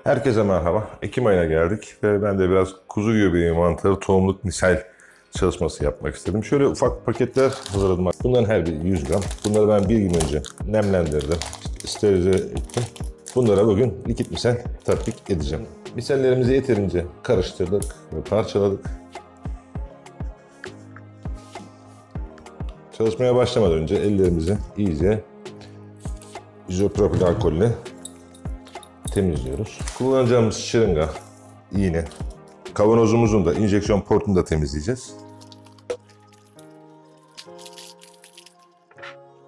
Herkese merhaba. Ekim ayına geldik ve ben de biraz kuzu göbeği mantarı tohumluk misal çalışması yapmak istedim. Şöyle ufak paketler hazırladım. Bunların her biri 100 gram. Bunları ben bir gün önce nemlendirdim, sterilize ettim. Bunlara bugün likit misal tatbik edeceğim. Misallerimizi yeterince karıştırdık ve parçaladık. Çalışmaya başlamadan önce ellerimizi iyice izopropil alkolle temizliyoruz. Kullanacağımız şırınga, iğne, kavanozumuzun da enjeksiyon portunu da temizleyeceğiz.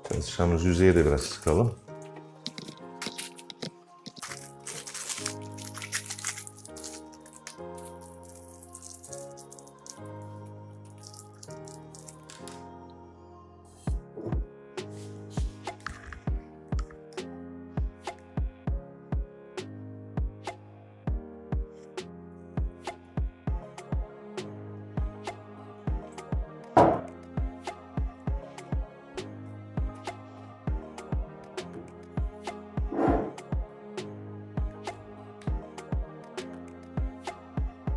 Çalışacağımız yüzeye de biraz sıkalım.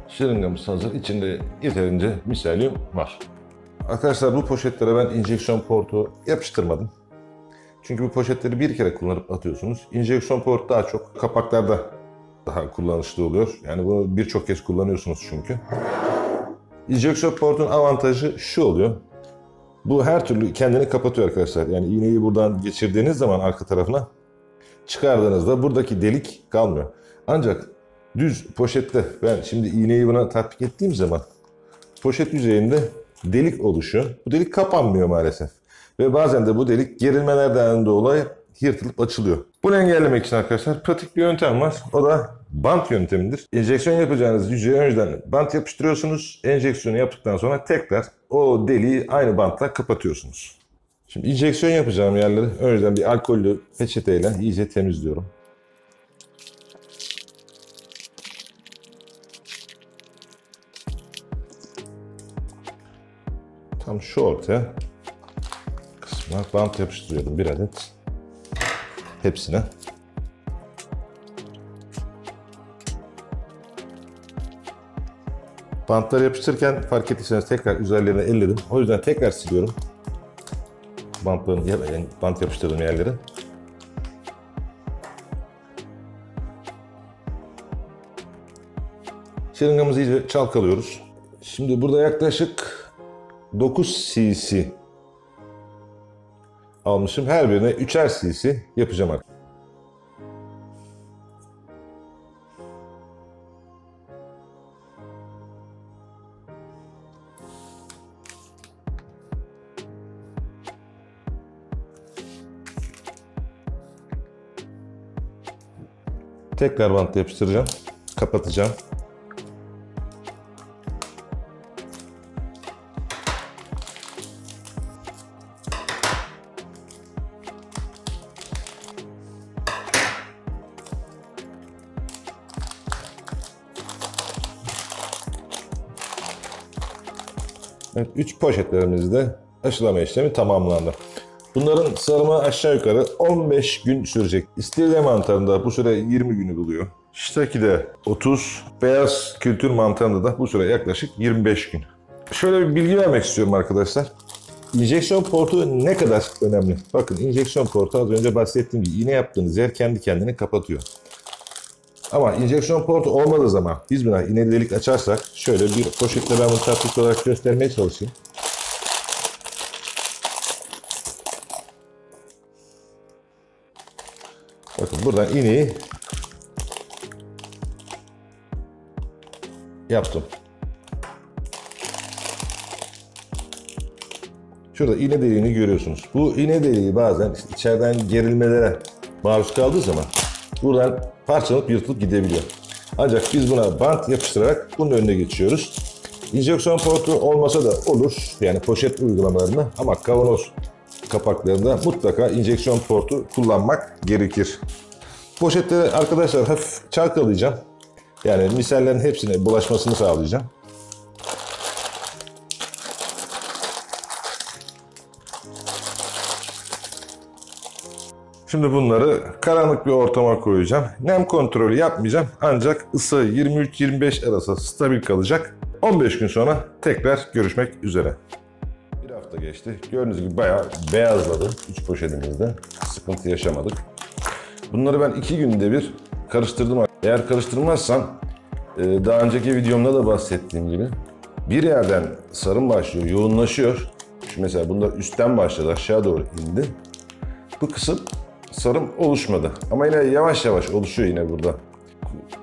Şırıngamız hazır. İçinde yeterince miselyum var. Arkadaşlar bu poşetlere ben enjeksiyon portu yapıştırmadım. Çünkü bu poşetleri bir kere kullanıp atıyorsunuz. Enjeksiyon portu daha çok kapaklarda daha kullanışlı oluyor. Yani bunu birçok kez kullanıyorsunuz çünkü. Enjeksiyon portun avantajı şu oluyor. Bu her türlü kendini kapatıyor arkadaşlar. Yani iğneyi buradan geçirdiğiniz zaman arka tarafına çıkardığınızda buradaki delik kalmıyor. Ancak düz poşette ben şimdi iğneyi buna tatbik ettiğim zaman poşet yüzeyinde delik oluşuyor. Bu delik kapanmıyor maalesef. Ve bazen de bu delik gerilmelerden dolayı yırtılıp açılıyor. Bunu engellemek için arkadaşlar pratik bir yöntem var. O da bant yöntemidir. Enjeksiyon yapacağınız yüzeye önceden bant yapıştırıyorsunuz. Enjeksiyonu yaptıktan sonra tekrar o deliği aynı bantla kapatıyorsunuz. Şimdi enjeksiyon yapacağım yerleri önceden bir alkollü peçeteyle iyice temizliyorum. Tam şu ortaya kısmına bant yapıştırıyorum, bir adet. Hepsine. Bantları yapıştırırken fark ettiyseniz tekrar üzerlerine elledim. O yüzden tekrar siliyorum. Bant yapıştırdığım yerleri. Şırıngamızı iyice çalkalıyoruz. Şimdi burada yaklaşık 9 cc almışım. Her birine 3'er cc yapacağım artık. Tekrar bantla yapıştıracağım. Kapatacağım. Evet, 3 poşetlerimizde aşılama işlemi tamamlandı. Bunların sarımı aşağı yukarı 15 gün sürecek. İstiridye mantarında bu süre 20 günü buluyor. Şitaki'de 30, beyaz kültür mantarında da bu süre yaklaşık 25 gün. Şöyle bir bilgi vermek istiyorum arkadaşlar. Enjeksiyon portu ne kadar önemli? Bakın enjeksiyon portu az önce bahsettiğim gibi iğne yaptığınız yer kendi kendini kapatıyor. Ama enjeksiyon portu olmadığı zaman biz buna iğneli delik açarsak şöyle bir poşetle ben bunu tatbik olarak göstermeye çalışayım. Bakın buradan iğneyi yaptım. Şurada iğne deliğini görüyorsunuz. Bu iğne deliği bazen işte içeriden gerilmelere maruz kaldığı zaman buradan parçalanıp yırtılıp gidebiliyor. Ancak biz buna bant yapıştırarak bunun önüne geçiyoruz. Enjeksiyon portu olmasa da olur. Yani poşet uygulamalarını ama kavanoz kapaklarında mutlaka enjeksiyon portu kullanmak gerekir. Poşetleri arkadaşlar hafif çalkalayacağım. Yani misallerin hepsine bulaşmasını sağlayacağım. Şimdi bunları karanlık bir ortama koyacağım. Nem kontrolü yapmayacağım ancak ısı 23-25 arası stabil kalacak. 15 gün sonra tekrar görüşmek üzere. Bir hafta geçti. Gördüğünüz gibi bayağı beyazladı 3 poşetimizde. Sıkıntı yaşamadık. Bunları ben 2 günde bir karıştırdım. Eğer karıştırmazsam daha önceki videomda da bahsettiğim gibi bir yerden sarım başlıyor, yoğunlaşıyor. Şu mesela bunlar üstten başladı, aşağı doğru indi. Bu kısım sarım oluşmadı. Ama yine yavaş yavaş oluşuyor yine burada.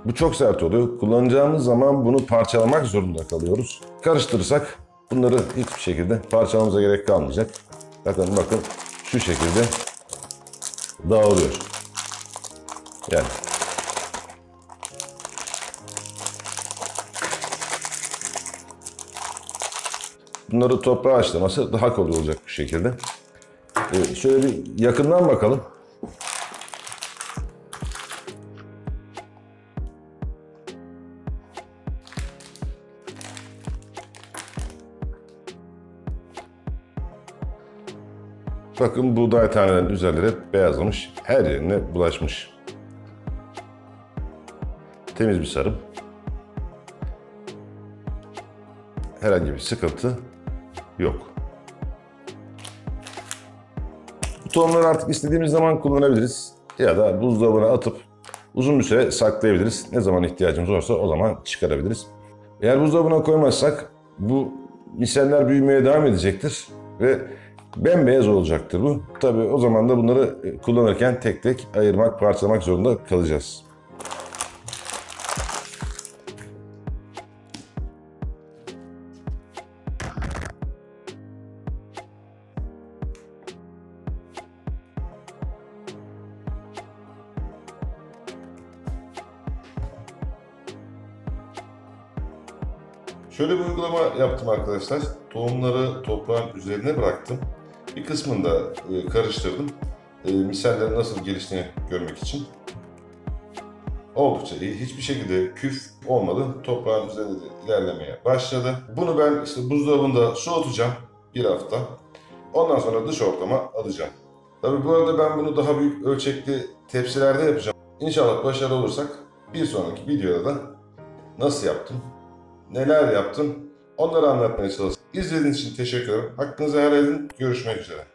Bu çok sert oluyor. Kullanacağımız zaman bunu parçalamak zorunda kalıyoruz. Karıştırırsak bunları hiçbir şekilde parçalamamıza gerek kalmayacak. Bakın şu şekilde dağılıyor. Yani bunları toprağa haşlaması daha kolay olacak bu şekilde. Şöyle bir yakından bakalım. Bakın buğday tanelerinin üzerleri hep beyazlamış. Her yerine bulaşmış. Temiz bir sarım. Herhangi bir sıkıntı yok. Bu tohumları artık istediğimiz zaman kullanabiliriz. Ya da buzdolabına atıp uzun bir süre saklayabiliriz. Ne zaman ihtiyacımız olursa o zaman çıkarabiliriz. Eğer buzdolabına koymazsak bu miseller büyümeye devam edecektir ve bembeyaz olacaktır bu. Tabii o zaman da bunları kullanırken tek tek ayırmak, parçalamak zorunda kalacağız. Şöyle bir uygulama yaptım arkadaşlar. Tohumları toprağın üzerine bıraktım. Bir kısmını da karıştırdım. Misallerin nasıl geliştiğini görmek için. Oldukça iyi. Hiçbir şekilde küf olmadı. Toprağın üzerinde de ilerlemeye başladı. Bunu ben işte buzdolabında soğutacağım bir hafta. Ondan sonra dış ortama alacağım. Tabii bu arada ben bunu daha büyük ölçekli tepsilerde yapacağım. İnşallah başarılı olursak bir sonraki videoda da nasıl yaptım, neler yaptım onları anlatmaya çalışacağım. İzlediğiniz için teşekkür ederim. Hakkınızı helal edin. Görüşmek üzere.